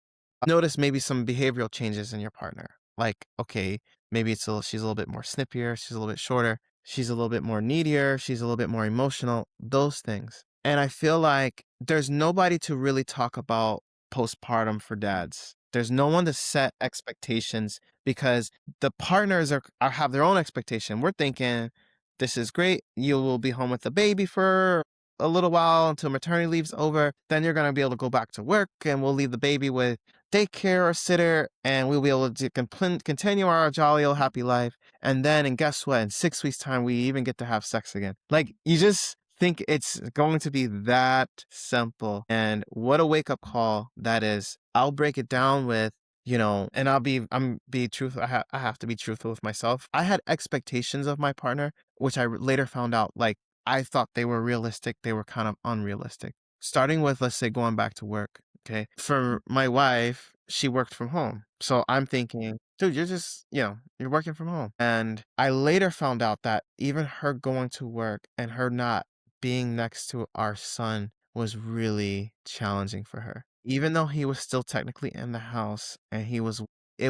A: notice maybe some behavioral changes in your partner. Like, okay, maybe she's a little bit more snippier. She's a little bit shorter. She's a little bit more needier. She's a little bit more emotional. Those things. And I feel like there's nobody to really talk about postpartum for dads. There's no one to set expectations because the partners have their own expectation. We're thinking this is great. You will be home with the baby for a little while until maternity leave's over. Then you're going to be able to go back to work and we'll leave the baby with daycare or sitter and we'll be able to continue our jolly old happy life. And guess what? In 6 weeks time, we even get to have sex again. Like you just think it's going to be that simple. And what a wake up call that is. I'll break it down with, and I'm be truthful. I have to be truthful with myself. I had expectations of my partner, which I later found out, like, I thought they were realistic. They were kind of unrealistic. Starting with, let's say, going back to work. Okay. For my wife, she worked from home. So I'm thinking, dude, you're just, you're working from home. And I later found out that even her going to work and her not being next to our son was really challenging for her. Even though he was still technically in the house and it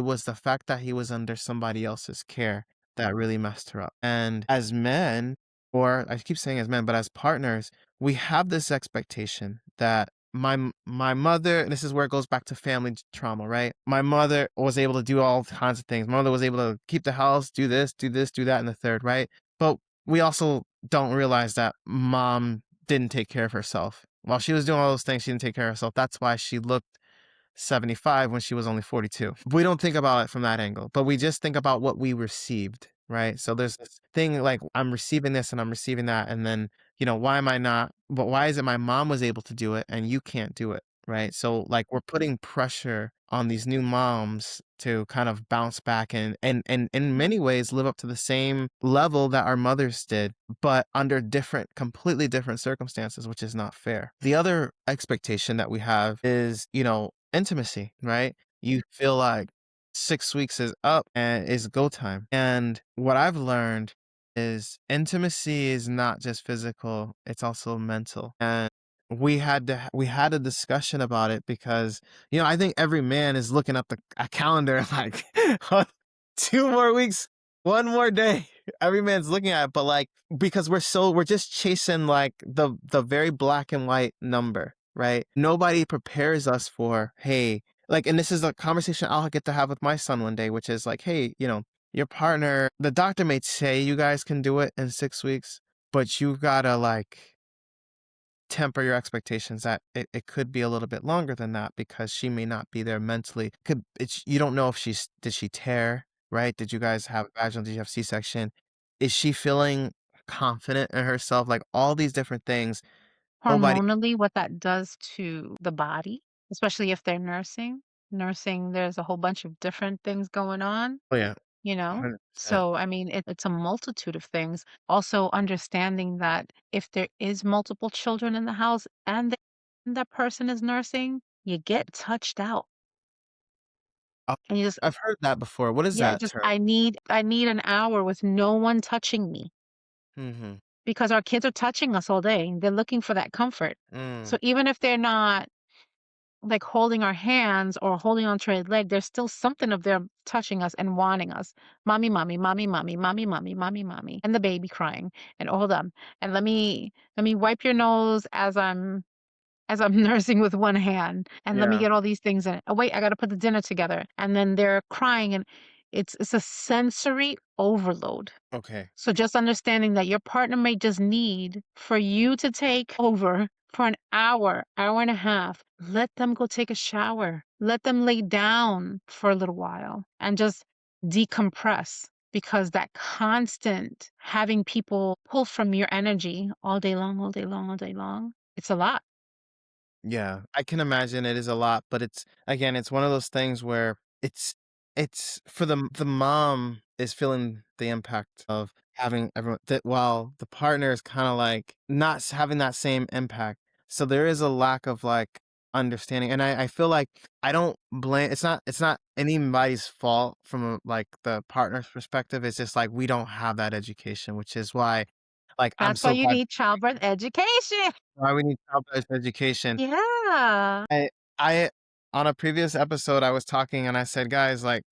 A: was the fact that he was under somebody else's care that really messed her up. And as men, or I keep saying as men, but as partners, we have this expectation that my mother, and this is where it goes back to family trauma, right? My mother was able to do all kinds of things. My mother was able to keep the house, do this, do this, do that, and the third, right? But we also don't realize that mom didn't take care of herself. While she was doing all those things, she didn't take care of herself. That's why she looked 75 when she was only 42. We don't think about it from that angle, but we just think about what we received, right? So there's this thing like I'm receiving this and I'm receiving that. And then, why am I not, but why is it my mom was able to do it and you can't do it? Right. So like we're putting pressure on these new moms to kind of bounce back and in many ways live up to the same level that our mothers did, but under completely different circumstances, which is not fair. The other expectation that we have is, intimacy, right? You feel like 6 weeks is up and it's go time. And what I've learned is intimacy is not just physical, it's also mental. And we had a discussion about it because, I think every man is looking up a calendar like 2 more weeks, one more day. Every man's looking at it, but like because we're just chasing like the very black and white number, right? Nobody prepares us for, hey, like, and this is a conversation I'll get to have with my son one day, which is like, hey, your partner, the doctor may say you guys can do it in 6 weeks, but you gotta like temper your expectations that it could be a little bit longer than that because she may not be there mentally. You don't know if did she tear, right? Did you guys have vaginal? Did you have C-section? Is she feeling confident in herself? Like all these different things. Nobody.
B: Hormonally, what that does to the body, especially if they're nursing. Nursing, there's a whole bunch of different things going on.
A: Oh yeah.
B: you know?
A: 100%.
B: So, I mean, it's a multitude of things. Also, understanding that if there is multiple children in the house and that person is nursing, you get touched out.
A: Oh,
B: And you just,
A: I've heard that before. What is
B: yeah,
A: that
B: just
A: term?
B: I need an hour with no one touching me
A: Mhm.
B: because our kids are touching us all day. They're looking for that comfort. So
A: Mm.
B: even if they're not like holding our hands or holding onto our leg, there's still something of them touching us and wanting us. Mommy, mommy, mommy, mommy, mommy, mommy, mommy, mommy, and the baby crying. And hold on. And let me wipe your nose as I'm nursing with one hand. And let me
A: Yeah.
B: get all these things in. Oh, wait, I gotta put the dinner together. And then they're crying and it's a sensory overload.
A: Okay.
B: So just understanding that your partner may just need for you to take over for an hour, hour and a half. Let them go take a shower. Let them lay down for a little while and just decompress because that constant having people pull from your energy all day long, all day long, all day long, it's a lot.
A: Yeah, I can imagine it is a lot, but it's again, it's one of those things where it's for the mom is feeling the impact of having everyone that while the partner is kind of like not having that same impact. So there is a lack of like understanding, and I feel like I don't blame. It's not anybody's fault from like the partner's perspective. It's just like we don't have that education, which is why like I'm
B: That's why
A: so
B: you
A: glad
B: need childbirth education.
A: why we need child-based education.
B: Yeah.
A: I on a previous episode, I was talking and I said, "Guys, like,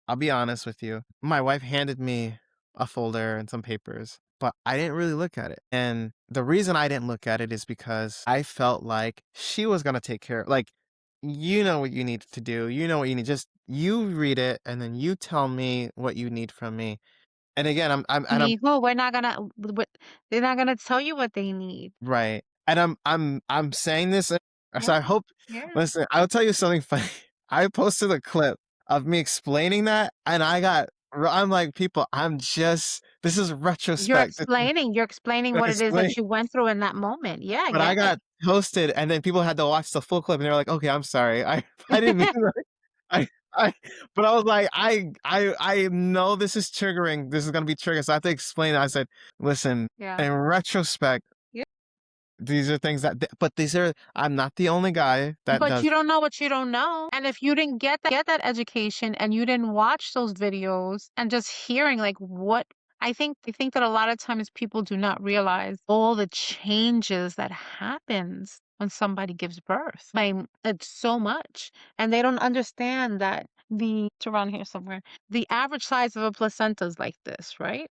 A: I'll be honest with you. My wife handed me a folder and some papers, but I didn't really look at it. And the reason I didn't look at it is because I felt like she was gonna take care like, you know what you need to do. You know what you need. Just you read it and then you tell me what you need from me." And again, I'm
B: Need who? We're not gonna they're not gonna tell you what they need.
A: right. And I'm saying this, so
B: Yeah,
A: I hope
B: yeah.
A: listen, I'll tell you something funny. I posted a clip of me explaining that, and I'm like, "People, this is retrospect. This is
B: You're explaining
A: gonna
B: what it is
A: explain."
B: that you went through in that moment. Yeah, I
A: But I
B: get it.
A: got toasted, and then people had to watch the full clip, and they were like, "Okay, I'm sorry. I I didn't mean that." I but I was like, I know this is triggering. This is gonna be triggering, so I have to explain it. I said, "Listen,
B: Yeah.
A: in retrospect,
B: Yeah.
A: these are things but these are I'm not the only guy that
B: But
A: does."
B: you don't know what you don't know. And if you didn't get that education and you didn't watch those videos and just hearing like what I think that a lot of times people do not realize all the changes that happens when somebody gives birth. It's so much. And they don't understand that it's around here somewhere. The average size of a placenta is like this, right?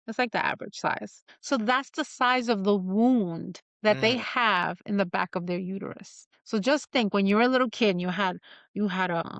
B: It's like the average size. So that's the size of the wound that they
A: Mm,
B: have in the back of their uterus. So just think when you were a little kid and you had a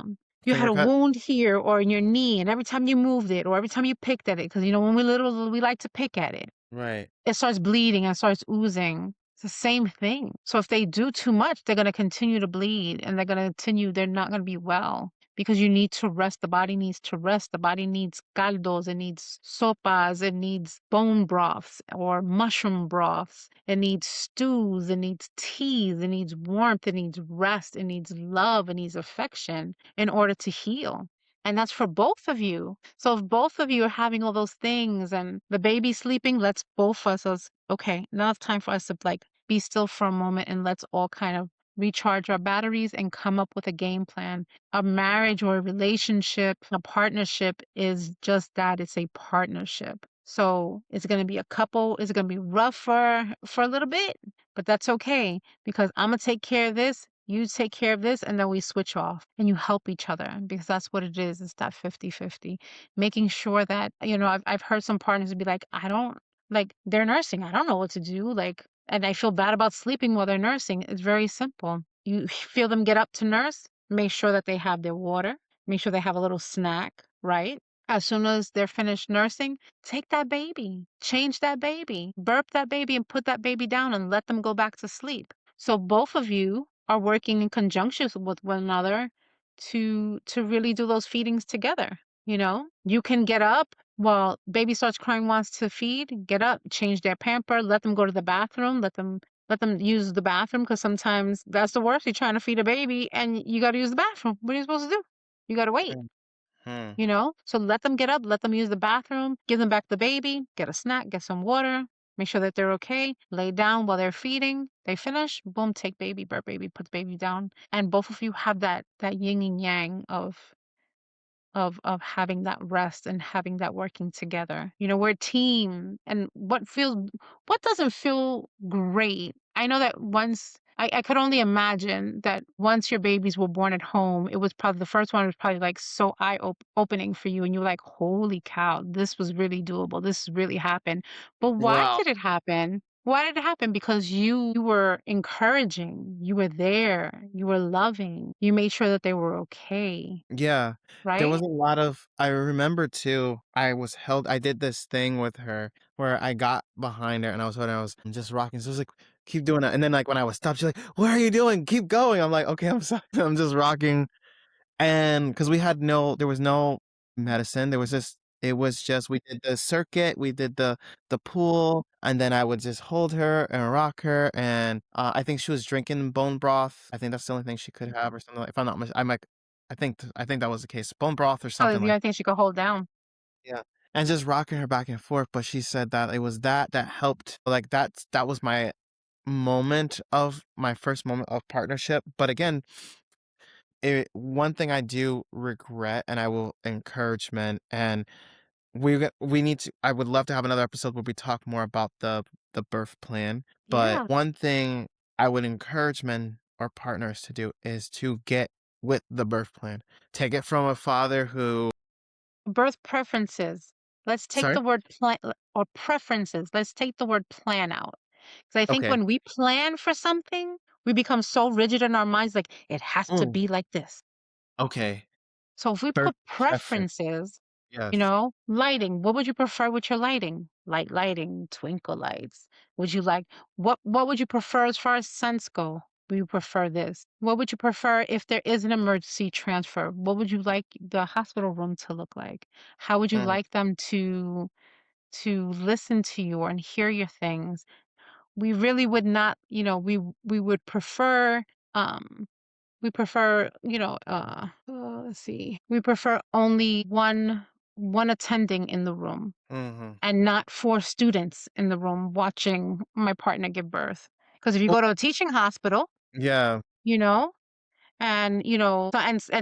A: finger cut?
B: wound here or in your knee, and every time you moved it or every time you picked at it, because when we're little, we like to pick at it.
A: Right.
B: It starts bleeding and starts oozing. It's the same thing. So if they do too much, they're going to continue to bleed and they're not going to be well because you need to rest. The body needs to rest. The body needs caldos, it needs sopas, it needs bone broths or mushroom broths, it needs stews, it needs teas, it needs warmth, it needs rest, it needs love, it needs affection in order to heal. And that's for both of you. So if both of you are having all those things and the baby's sleeping, let's both of us, okay, now it's time for us to like be still for a moment and let's all kind of recharge our batteries and come up with a game plan. A marriage or a relationship, a partnership is just that. It's a partnership. So it's going to be a couple, it's going to be rough for a little bit, but that's okay because I'm going to take care of this. You take care of this, and then we switch off and you help each other because that's what it is. It's that 50-50. Making sure that, I've heard some partners be like, I don't like they're nursing. I don't know what to do. Like, and I feel bad about sleeping while they're nursing. It's very simple. You feel them get up to nurse, make sure that they have their water, make sure they have a little snack, right? As soon as they're finished nursing, take that baby, change that baby, burp that baby, and put that baby down and let them go back to sleep. So both of you are working in conjunction with one another to really do those feedings together. You can get up while baby starts crying, wants to feed, get up, change their pamper, let them go to the bathroom, let them use the bathroom because sometimes that's the worst. You're trying to feed a baby and you got to use the bathroom. What are you supposed to do? You got to wait.
A: Mm. Hmm.
B: So let them get up, let them use the bathroom, give them back the baby, get a snack, get some water, make sure that they're okay, lay down while they're feeding. They finish, boom, take baby, birth baby, put the baby down. And both of you have that yin and yang of having that rest and having that working together. We're a team, and what doesn't feel great. I know that once I could only imagine that once your babies were born at home, it was probably the first one was probably like so opening for you, and you were like, holy cow, this was really doable. This really happened. But why
A: Wow.
B: did it happen? Why did it happen? Because you were encouraging, you were there, you were loving, you made sure that they were okay,
A: Yeah, there was
B: right?
A: a lot of I remember too, I did this thing with her where I got behind her and I was just rocking, so I was like, "Keep doing that," and then, like, when I was stopped, she's like, "What are you doing? Keep going." I'm like, "Okay, I'm sorry." I'm just rocking, and because there was no medicine, it was just we did the circuit, we did the pool, and then I would just hold her and rock her, and, I think she was drinking bone broth. I think that's the only thing she could have or something like if I'm not mis I'm like I think that was the case, bone broth or
B: Probably
A: something
B: the
A: like
B: only thing she could hold down.
A: yeah, and just rocking her back and forth, but she said that it was that helped, like, that was my first moment of partnership, but again, one thing I do regret, and I will encourage men, and we need to I would love to have another episode where we talk more about the birth plan, but
B: Yeah.
A: one thing I would encourage men or partners to do is to get with the birth plan. Take it from a father who
B: Birth preferences. Let's take
A: sorry?
B: the word plan or preferences. Let's take the word plan out. Because I think
A: Okay.
B: when we plan for something, we become so rigid in our minds, like it has to
A: Mm,
B: be like this.
A: okay.
B: So if we
A: Birth
B: put
A: preference.
B: preferences,
A: Yes.
B: lighting, what would you prefer with your lighting? Light lighting, twinkle lights. Would you like what would you prefer as far as scents go? Would you prefer this? What would you prefer if there is an emergency transfer? What would you like the hospital room to look like? How would you
A: Mm,
B: like them to listen to you and hear your things? We really would not, we would prefer um let's see. We prefer only one attending in the room
A: mhm.
B: and not four students in the room watching my partner give birth. Because if you
A: Oh,
B: go to a teaching hospital,
A: yeah.
B: you know, and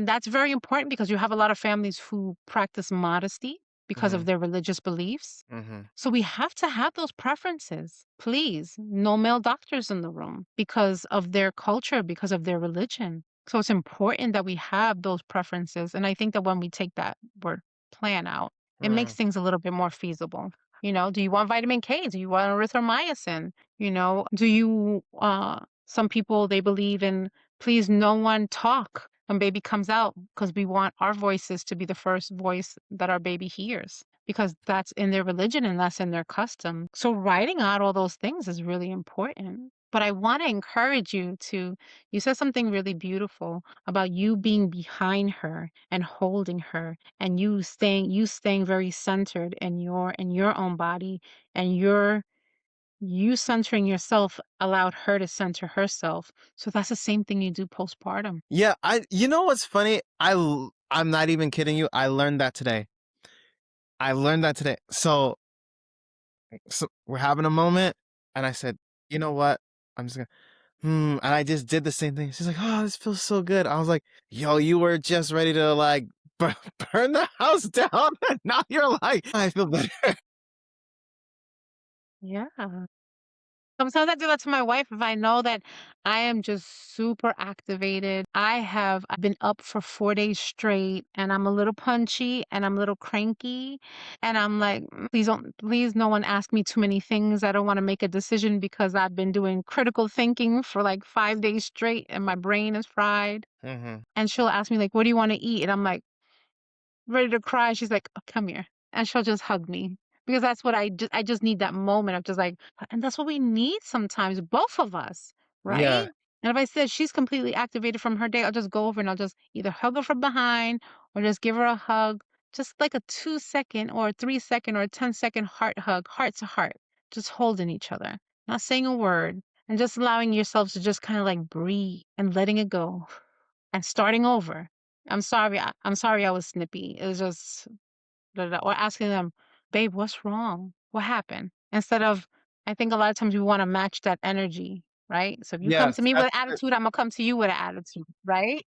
B: that's very important because you have a lot of families who practice modesty because of
A: Mhm,
B: their religious beliefs.
A: mhm,
B: So we have to have those preferences. Please, no male doctors in the room because of their culture, because of their religion. So it's important that we have those preferences. And I think that when we take that word plan out, it makes
A: mm,
B: things a little bit more feasible. Do you want vitamin K? Do you want erythromycin? Do you some people they believe in please no one talk when baby comes out because we want our voices to be the first voice that our baby hears because that's in their religion and that's in their custom. So writing out all those things is really important. But I want to encourage you said something really beautiful about you being behind her and holding her and you staying very centered in your own body and you centering yourself allowed her to center herself. So that's the same thing you do postpartum.
A: yeah, you know what's funny? I'm not even kidding you, I learned that today. I learned that today. So we're having a moment, and I said, "You know what? I'm just gonna and I just did the same thing. She's like, "Oh, this feels so good." I was like, "Yo, you were just ready to like burn the house down, and now you're like, I feel better."
B: Yeah. Sometimes I do that to my wife if I know that I am just super activated. I've been up for 4 days straight and I'm a little punchy and I'm a little cranky. And I'm like, please no one ask me too many things. I don't want to make a decision because I've been doing critical thinking for like 5 days straight and my brain is fried.
A: Mhm.
B: And she'll ask me like, what do you want to eat? And I'm like, ready to cry. She's like, "Oh, come here." And she'll just hug me because that's what I just need that moment of just like, and that's what we need sometimes, both of us, right?
A: Yeah,
B: And if I said she's completely activated from her day, I'll just go over and I'll just either hug her from behind or just give her a hug, just like a 2 second or a 3 second or a 10-second heart hug, heart to heart, just holding each other, not saying a word, and just allowing yourselves to just kind of like breathe and letting it go and starting over. I'm sorry I was snippy. It was just da, da, da," or asking them, "Babe, what's wrong? What happened?" Instead of I think a lot of times we wanna match that energy, right? So if you come
A: Yes,
B: to me with
A: that's true.
B: attitude, Imma come to you with an attitude, right?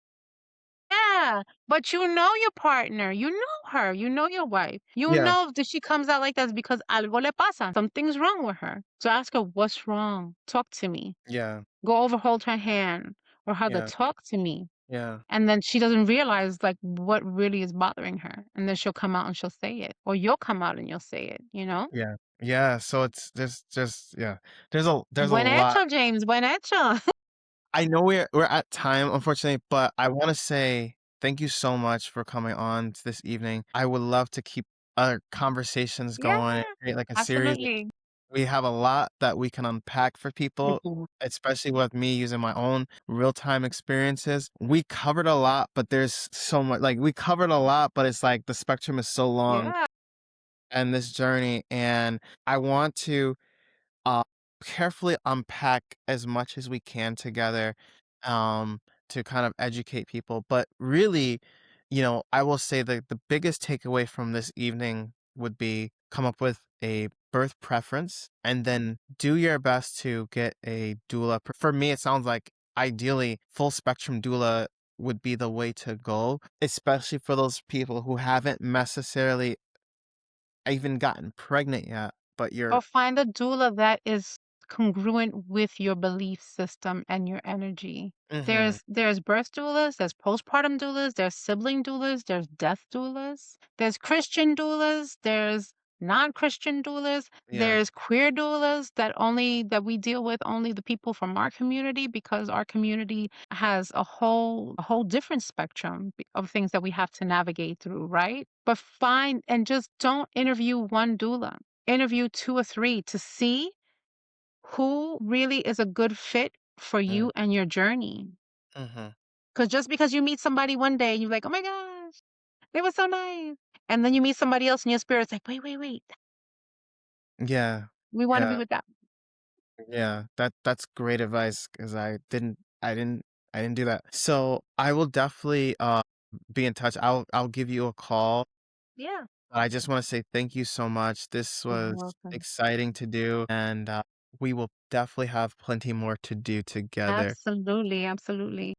B: Yeah, but you know your partner, you know her, you know your wife. You
A: Yeah,
B: know that she comes out like that is because algo le pasa. Something's wrong with her. So ask her, "What's wrong? Talk to me."
A: yeah,
B: Go over, hold her hand or hug her,
A: yeah,
B: "Talk to me."
A: yeah,
B: And then she doesn't realize, like, what really is bothering her, and then she'll come out and she'll say it, or you'll come out and you'll say it, you know?
A: yeah, yeah, so it's just yeah. There's a
B: Buen
A: lot.
B: hecho, James, buen hecho.
A: I know we're at time, unfortunately, but I wanna say thank you so much for coming on to this evening. I would love to keep our conversations
B: Yeah,
A: going and create, like, a series.
B: absolutely.
A: We have a lot that we can unpack for people,
B: Mhm.
A: especially with me using my own real-time experiences. We covered a lot, but there's so much like, we covered a lot, but it's like the spectrum is so long
B: Yeah.
A: and this journey, and I want to uh, carefully unpack as much as we can together, um, to kind of educate people. But really, I will say that the biggest takeaway from this evening would be come up with a birth preference and then do your best to get a doula. For me, it sounds like ideally full spectrum doula would be the way to go, especially for those people who haven't necessarily even gotten pregnant yet, but
B: Or
A: you're.
B: find a doula that is congruent with your belief system and your energy.
A: Mhm.
B: There's birth doulas, there's postpartum doulas, there's sibling doulas, there's death doulas, there's Christian doulas, there's non-Christian doulas,
A: Yeah.
B: there's queer doulas that we deal with only the people from our community because our community has a whole different spectrum of things that we have to navigate through, right? But find and just don't interview one doula, interview 2 or 3 to see who really is a good fit for
A: Mm,
B: you and your journey.
A: mhm.
B: Because just because you meet somebody one day and you're like, "Oh my gosh, they were so nice," and then you meet somebody else and your spirit's like, "Wait, wait, wait,
A: Yeah,
B: we wanna be
A: yeah,
B: with that."
A: yeah, that's great advice because I didn't do that. So, I will definitely, be in touch. I'll give you a call.
B: Yeah.
A: I just wanna say thank you so much. This
B: You're
A: was
B: welcome.
A: exciting to do, and, we will definitely have plenty more to do together.
B: Absolutely, absolutely.